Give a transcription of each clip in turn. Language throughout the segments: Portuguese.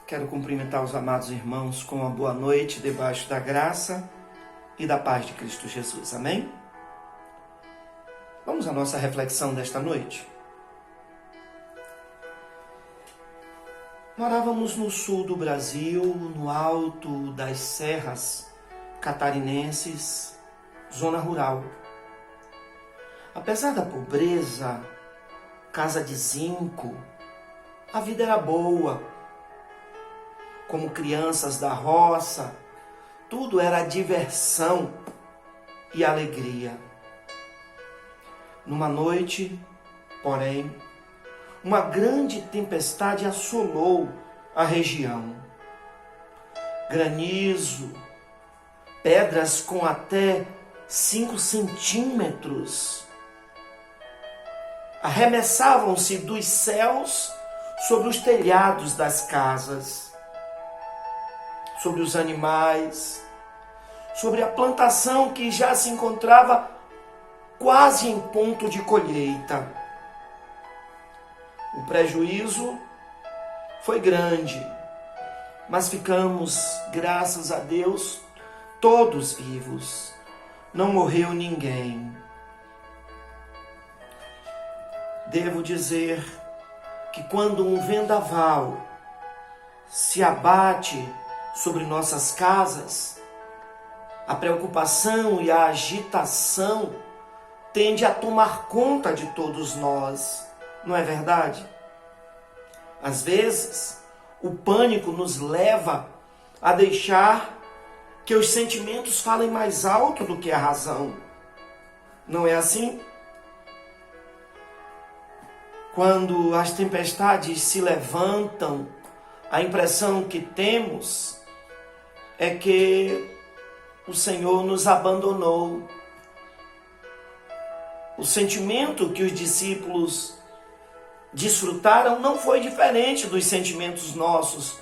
Quero cumprimentar os amados irmãos com uma boa noite debaixo da graça e da paz de Cristo Jesus. Amém? Vamos à nossa reflexão desta noite. Morávamos no sul do Brasil, no alto das serras catarinenses, zona rural. Apesar da pobreza, casa de zinco, a vida era boa. Como crianças da roça, tudo era diversão e alegria. Numa noite, porém, uma grande tempestade assolou a região. Granizo, pedras com até 5 centímetros arremessavam-se dos céus sobre os telhados das casas, sobre os animais, sobre a plantação que já se encontrava quase em ponto de colheita. O prejuízo foi grande, mas ficamos, graças a Deus, todos vivos. Não morreu ninguém. Devo dizer que quando um vendaval se abate sobre nossas casas, a preocupação e a agitação tende a tomar conta de todos nós, não é verdade? Às vezes, o pânico nos leva a deixar que os sentimentos falem mais alto do que a razão. Não é assim? Quando as tempestades se levantam, a impressão que temos é que o Senhor nos abandonou. O sentimento que os discípulos desfrutaram não foi diferente dos sentimentos nossos.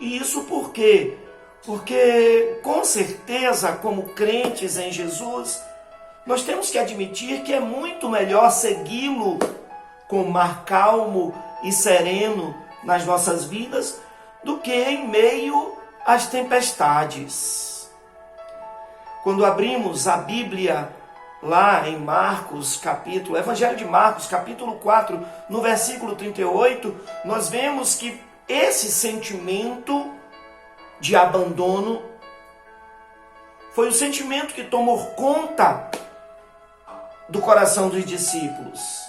E isso por quê? Porque, com certeza, como crentes em Jesus, nós temos que admitir que é muito melhor segui-lo com mar calmo e sereno nas nossas vidas do que em meio às tempestades. Quando abrimos a Bíblia lá em Evangelho de Marcos, capítulo 4, no versículo 38, nós vemos que esse sentimento de abandono foi o sentimento que tomou conta do coração dos discípulos.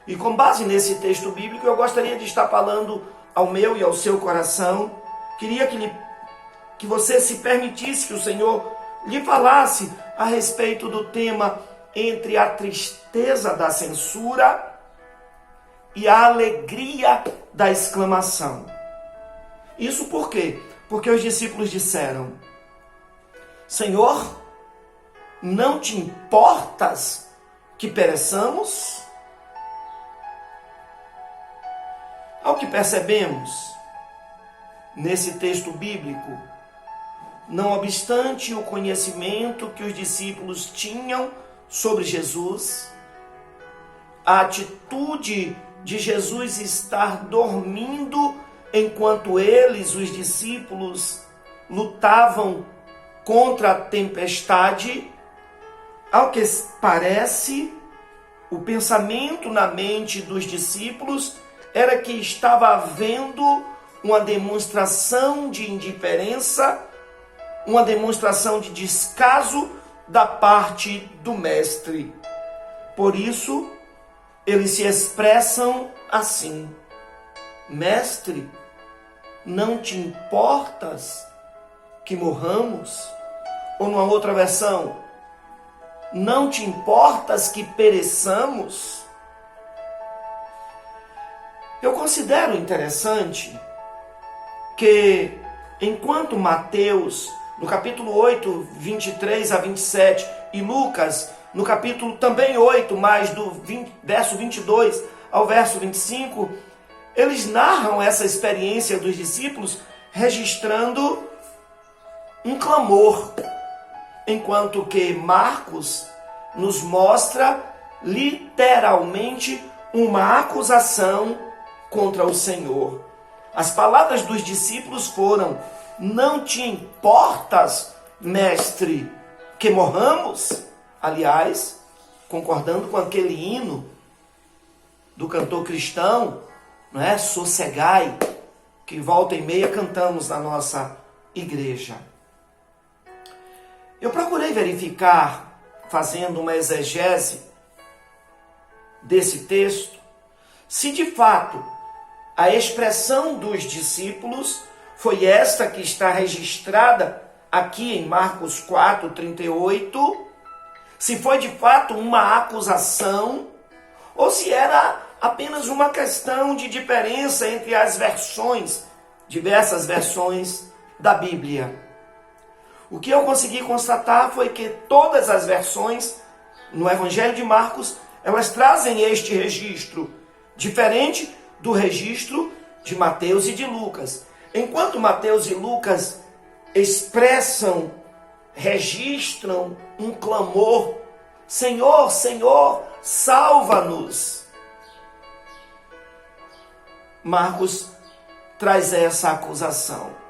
E com base nesse texto bíblico, eu gostaria de estar falando ao meu e ao seu coração. Queria que você se permitisse que o Senhor lhe falasse a respeito do tema entre a tristeza da censura e a alegria da exclamação. Isso por quê? Porque os discípulos disseram: Senhor, não te importas que pereçamos? Ao que percebemos nesse texto bíblico, não obstante o conhecimento que os discípulos tinham sobre Jesus, a atitude de Jesus estar dormindo enquanto eles, os discípulos, lutavam contra a tempestade, ao que parece, o pensamento na mente dos discípulos era que estava havendo uma demonstração de indiferença, uma demonstração de descaso da parte do mestre. Por isso, eles se expressam assim: Mestre, não te importas que morramos? Ou numa outra versão, não te importas que pereçamos? Eu considero interessante que, enquanto Mateus, no capítulo 8, 23 a 27, e Lucas, no capítulo também 8, mais do verso 22 ao verso 25, eles narram essa experiência dos discípulos registrando um clamor, enquanto que Marcos nos mostra literalmente uma acusação contra o Senhor. As palavras dos discípulos foram: não te importas, mestre, que morramos? Aliás, concordando com aquele hino do cantor cristão, não é? Sossegai, que volta e meia cantamos na nossa igreja. Eu procurei verificar, fazendo uma exegese desse texto, se de fato a expressão dos discípulos foi esta que está registrada aqui em Marcos 4:38, se foi de fato uma acusação ou se era apenas uma questão de diferença entre as versões, diversas versões da Bíblia. O que eu consegui constatar foi que todas as versões no Evangelho de Marcos, elas trazem este registro, diferente do registro de Mateus e de Lucas. Enquanto Mateus e Lucas expressam, registram um clamor: Senhor, Senhor, salva-nos. Marcos traz essa acusação.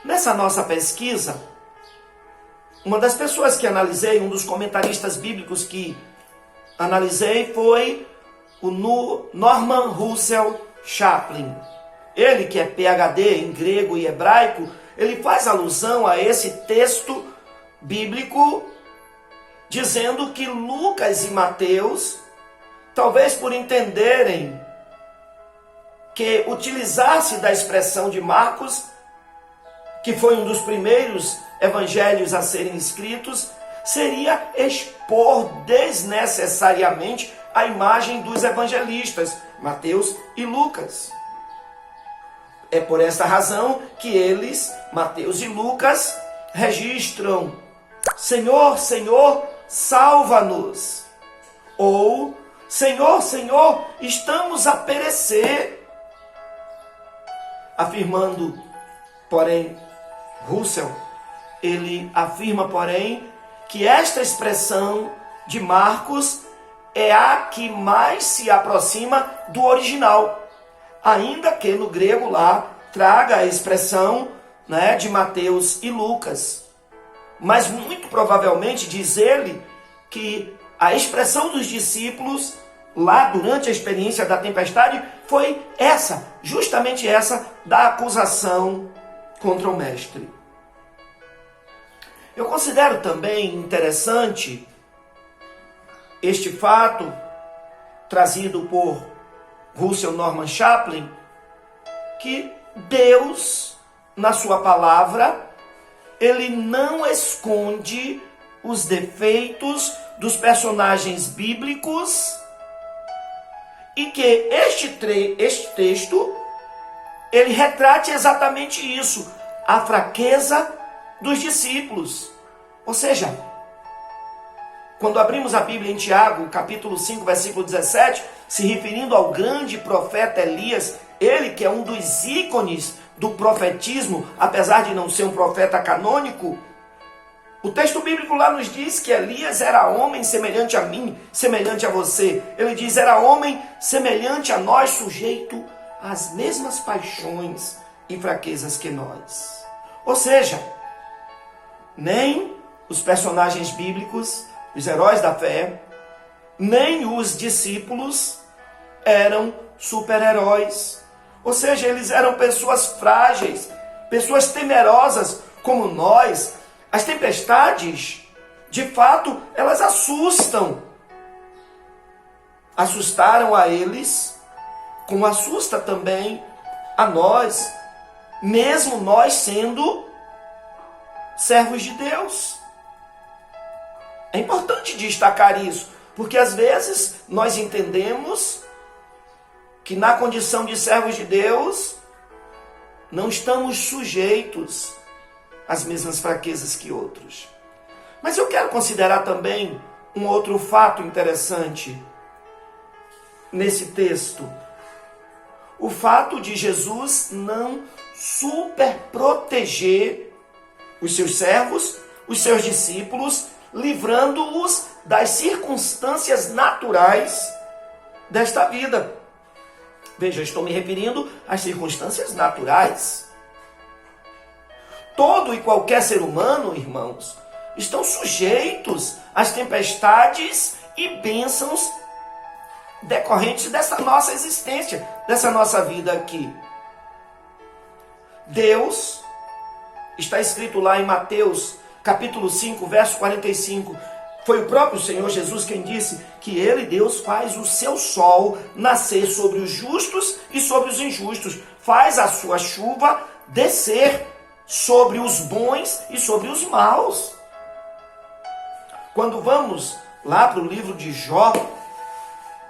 Nessa nossa pesquisa, uma das pessoas que analisei, um dos comentaristas bíblicos que analisei foi o Norman Russell Chaplin. Ele, que é PhD em grego e hebraico, ele faz alusão a esse texto bíblico, dizendo que Lucas e Mateus, talvez por entenderem que utilizar-se da expressão de Marcos, que foi um dos primeiros evangelhos a serem escritos, seria expor desnecessariamente a imagem dos evangelistas, Mateus e Lucas. É por esta razão que eles, Mateus e Lucas, registram: Senhor, Senhor, salva-nos. Ou, Senhor, Senhor, estamos a perecer. Afirmando, porém, Russell, ele afirma, porém, que esta expressão de Marcos é a que mais se aproxima do original, ainda que no grego lá traga a expressão, né, de Mateus e Lucas. Mas muito provavelmente diz ele que a expressão dos discípulos lá durante a experiência da tempestade foi essa, justamente essa da acusação contra o mestre. Eu considero também interessante este fato trazido por Russell Norman Chaplin, que Deus, na sua palavra, ele não esconde os defeitos dos personagens bíblicos e que este texto, ele retrate exatamente isso, a fraqueza dos discípulos. Ou seja, quando abrimos a Bíblia em Tiago, capítulo 5, versículo 17, se referindo ao grande profeta Elias, ele que é um dos ícones do profetismo, apesar de não ser um profeta canônico, o texto bíblico lá nos diz que Elias era homem semelhante a mim, semelhante a você. Ele diz, era homem semelhante a nós, sujeito às mesmas paixões e fraquezas que nós. Ou seja, nem os personagens bíblicos, os heróis da fé, nem os discípulos eram super-heróis. Ou seja, eles eram pessoas frágeis, pessoas temerosas como nós. As tempestades, de fato, elas assustam. Assustaram a eles, como assusta também a nós, mesmo nós sendo servos de Deus. É importante destacar isso, porque às vezes nós entendemos que na condição de servos de Deus não estamos sujeitos às mesmas fraquezas que outros. Mas eu quero considerar também um outro fato interessante nesse texto. O fato de Jesus não superproteger os seus servos, os seus discípulos, livrando-os das circunstâncias naturais desta vida. Veja, estou me referindo às circunstâncias naturais. Todo e qualquer ser humano, irmãos, estão sujeitos às tempestades e bênçãos decorrentes dessa nossa existência, dessa nossa vida aqui. Deus, está escrito lá em Mateus, capítulo 5, verso 45, foi o próprio Senhor Jesus quem disse que Ele, Deus, faz o seu sol nascer sobre os justos e sobre os injustos, faz a sua chuva descer sobre os bons e sobre os maus. Quando vamos lá para o livro de Jó,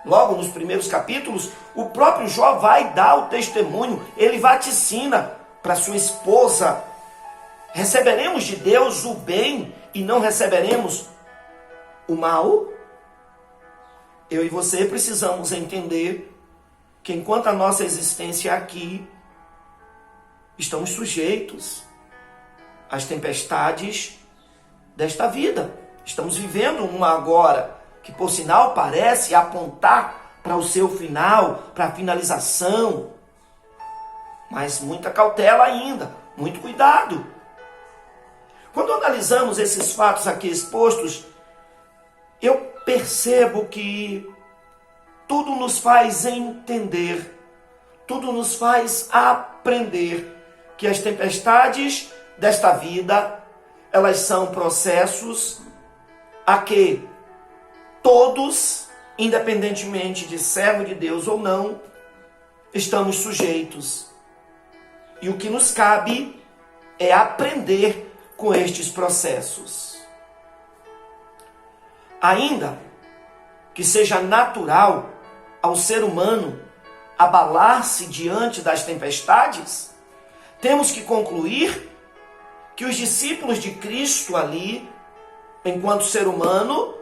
logo nos primeiros capítulos, o próprio Jó vai dar o testemunho, ele vaticina para sua esposa: receberemos de Deus o bem e não receberemos o mal? Eu e você precisamos entender que enquanto a nossa existência aqui, estamos sujeitos às tempestades desta vida. Estamos vivendo uma agora, que por sinal parece apontar para o seu final, para a finalização. Mas muita cautela ainda, muito cuidado. Quando analisamos esses fatos aqui expostos, eu percebo que tudo nos faz entender, tudo nos faz aprender que as tempestades desta vida, elas são processos a que todos, independentemente de servo de Deus ou não, estamos sujeitos. E o que nos cabe é aprender com estes processos. Ainda que seja natural ao ser humano abalar-se diante das tempestades, temos que concluir que os discípulos de Cristo ali, enquanto ser humano,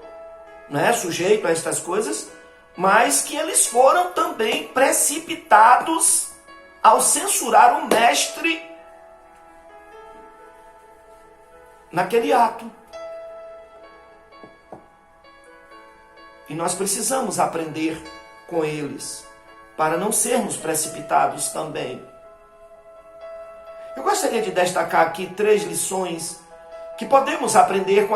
sujeito a estas coisas, mas que eles foram também precipitados ao censurar o mestre naquele ato. E nós precisamos aprender com eles, para não sermos precipitados também. Eu gostaria de destacar aqui 3 lições que podemos aprender com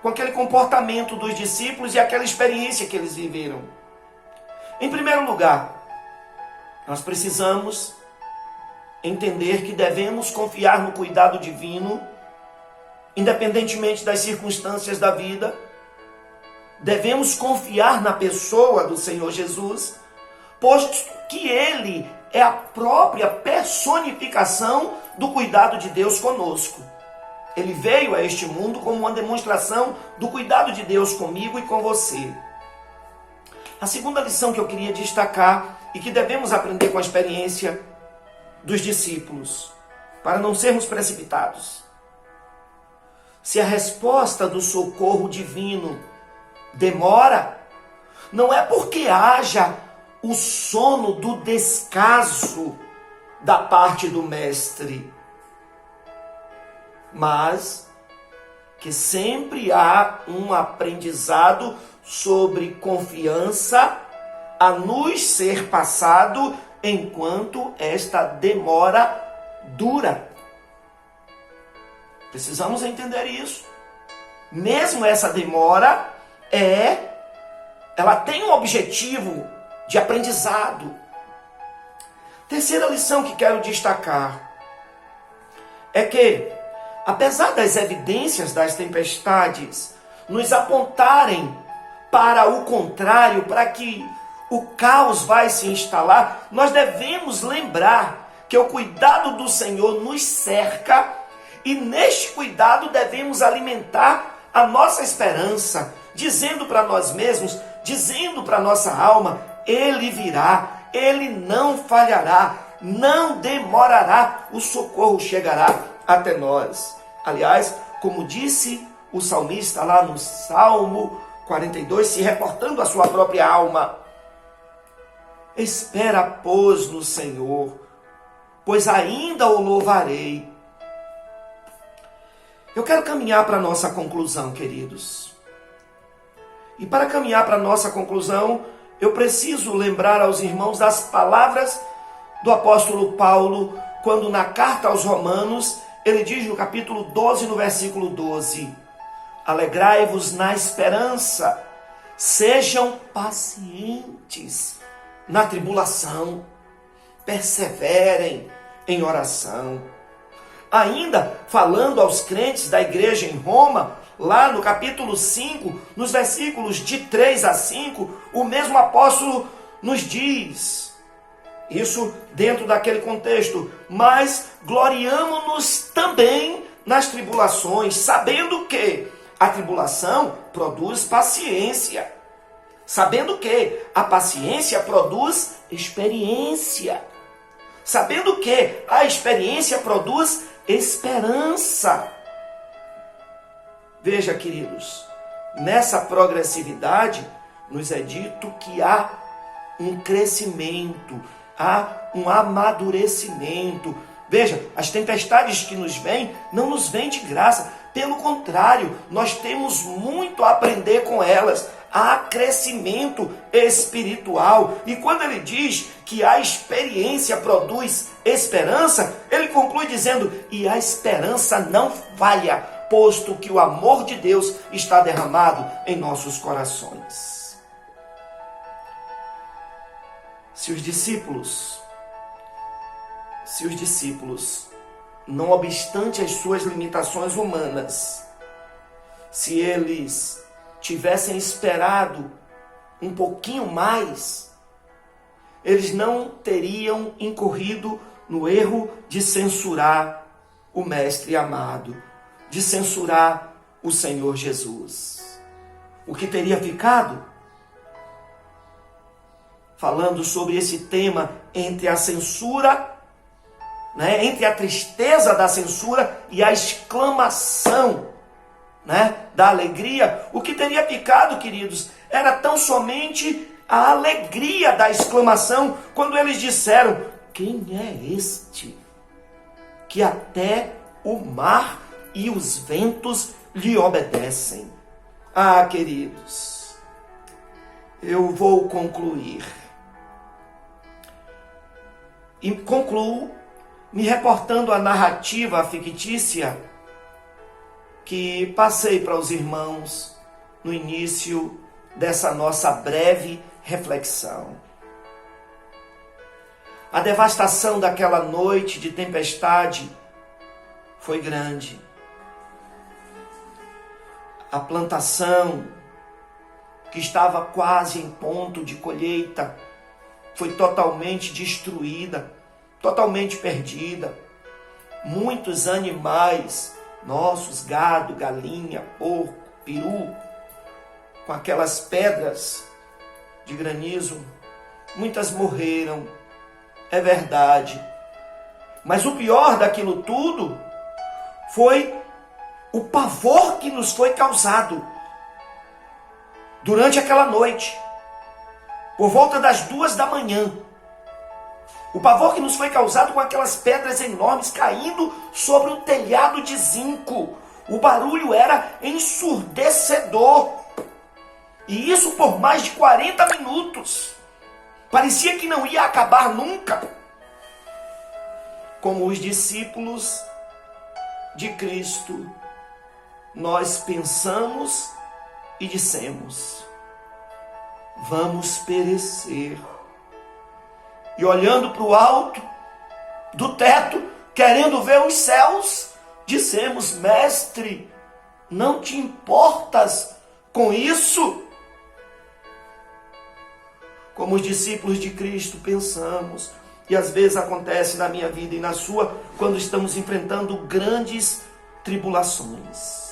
aquele comportamento dos discípulos e aquela experiência que eles viveram. Em primeiro lugar, nós precisamos entender que devemos confiar no cuidado divino, independentemente das circunstâncias da vida. Devemos confiar na pessoa do Senhor Jesus, posto que Ele é a própria personificação do cuidado de Deus conosco. Ele veio a este mundo como uma demonstração do cuidado de Deus comigo e com você. A segunda lição que eu queria destacar e que devemos aprender com a experiência dos discípulos, para não sermos precipitados. Se a resposta do socorro divino demora, não é porque haja o sono do descaso da parte do mestre, mas que sempre há um aprendizado sobre confiança a nos ser passado enquanto esta demora dura. Precisamos entender isso. Mesmo essa demora, ela tem um objetivo de aprendizado. Terceira lição que quero destacar é que, apesar das evidências das tempestades nos apontarem para o contrário, para que o caos vai se instalar, nós devemos lembrar que o cuidado do Senhor nos cerca e neste cuidado devemos alimentar a nossa esperança, dizendo para nós mesmos, dizendo para nossa alma: Ele virá, Ele não falhará, não demorará, o socorro chegará até nós. Aliás, como disse o salmista lá no Salmo 42, se reportando à sua própria alma: espera, pois, no Senhor, pois ainda o louvarei. Eu quero caminhar para a nossa conclusão, queridos. E para caminhar para a nossa conclusão, eu preciso lembrar aos irmãos das palavras do apóstolo Paulo, quando na carta aos Romanos, ele diz no capítulo 12, no versículo 12: alegrai-vos na esperança, sejam pacientes na tribulação, perseverem em oração. Ainda falando aos crentes da igreja em Roma, lá no capítulo 5, nos versículos de 3 a 5, o mesmo apóstolo nos diz, isso dentro daquele contexto: mas gloriamo-nos também nas tribulações, sabendo que a tribulação produz paciência, sabendo que a paciência produz experiência, sabendo que a experiência produz esperança. Veja, queridos, nessa progressividade nos é dito que há um crescimento, há um amadurecimento. Veja, as tempestades que nos vêm não nos vêm de graça, pelo contrário, nós temos muito a aprender com elas. Há crescimento espiritual. E quando ele diz que a experiência produz esperança, ele conclui dizendo: e a esperança não falha, posto que o amor de Deus está derramado em nossos corações. Se os discípulos, não obstante as suas limitações humanas, se eles tivessem esperado um pouquinho mais, eles não teriam incorrido no erro de censurar o Mestre amado, de censurar o Senhor Jesus. O que teria ficado? Falando sobre esse tema entre a censura, entre a tristeza da censura e a exclamação, da alegria, o que teria ficado, queridos, era tão somente a alegria da exclamação, quando eles disseram: quem é este que até o mar e os ventos lhe obedecem? Ah, queridos, eu vou concluir. E concluo me reportando à narrativa fictícia que passei para os irmãos no início dessa nossa breve reflexão. A devastação daquela noite de tempestade foi grande. A plantação, que estava quase em ponto de colheita, foi totalmente destruída, totalmente perdida. Muitos animais nossos, gado, galinha, porco, peru, com aquelas pedras de granizo, muitas morreram, é verdade. Mas o pior daquilo tudo foi o pavor que nos foi causado durante aquela noite, por volta das 2 da manhã. O pavor que nos foi causado com aquelas pedras enormes caindo sobre um telhado de zinco. O barulho era ensurdecedor. E isso por mais de 40 minutos. Parecia que não ia acabar nunca. Como os discípulos de Cristo, nós pensamos e dissemos: vamos perecer. E olhando para o alto do teto, querendo ver os céus, dissemos: Mestre, não te importas com isso? Como os discípulos de Cristo pensamos, e às vezes acontece na minha vida e na sua, quando estamos enfrentando grandes tribulações.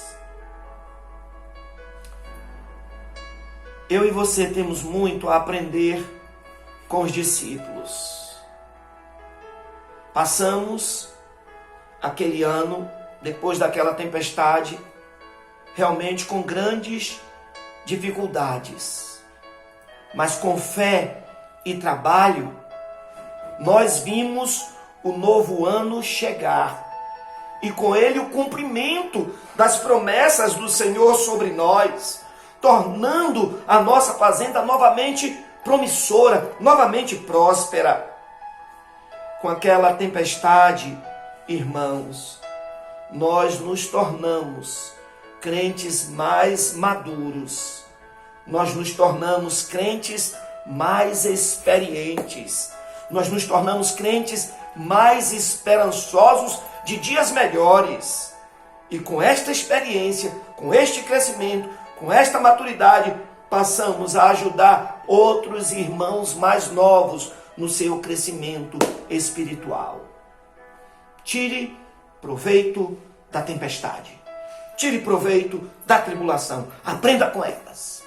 Eu e você temos muito a aprender com os discípulos. Passamos aquele ano, depois daquela tempestade, realmente com grandes dificuldades. Mas com fé e trabalho, nós vimos o novo ano chegar. E com ele o cumprimento das promessas do Senhor sobre nós, tornando a nossa fazenda novamente promissora, novamente próspera. Com aquela tempestade, irmãos, nós nos tornamos crentes mais maduros, nós nos tornamos crentes mais experientes, nós nos tornamos crentes mais esperançosos de dias melhores. E com esta experiência, com este crescimento, com esta maturidade, passamos a ajudar outros irmãos mais novos no seu crescimento espiritual. Tire proveito da tempestade. Tire proveito da tribulação. Aprenda com elas.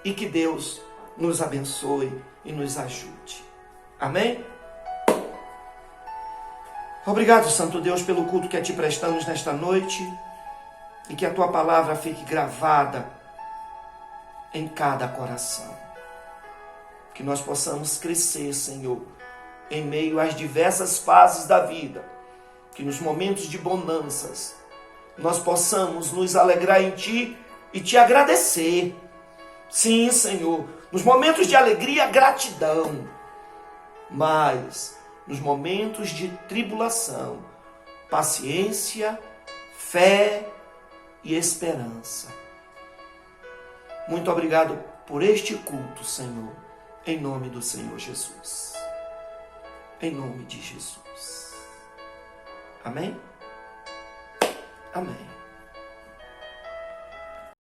E que Deus nos abençoe e nos ajude. Amém? Obrigado, Santo Deus, pelo culto que te prestamos nesta noite. E que a tua palavra fique gravada em cada coração. Que nós possamos crescer, Senhor, em meio às diversas fases da vida. Que nos momentos de bonanças nós possamos nos alegrar em Ti e Te agradecer. Sim, Senhor, nos momentos de alegria, gratidão. Mas nos momentos de tribulação, paciência, fé e esperança. Muito obrigado por este culto, Senhor, em nome do Senhor Jesus. Em nome de Jesus. Amém? Amém.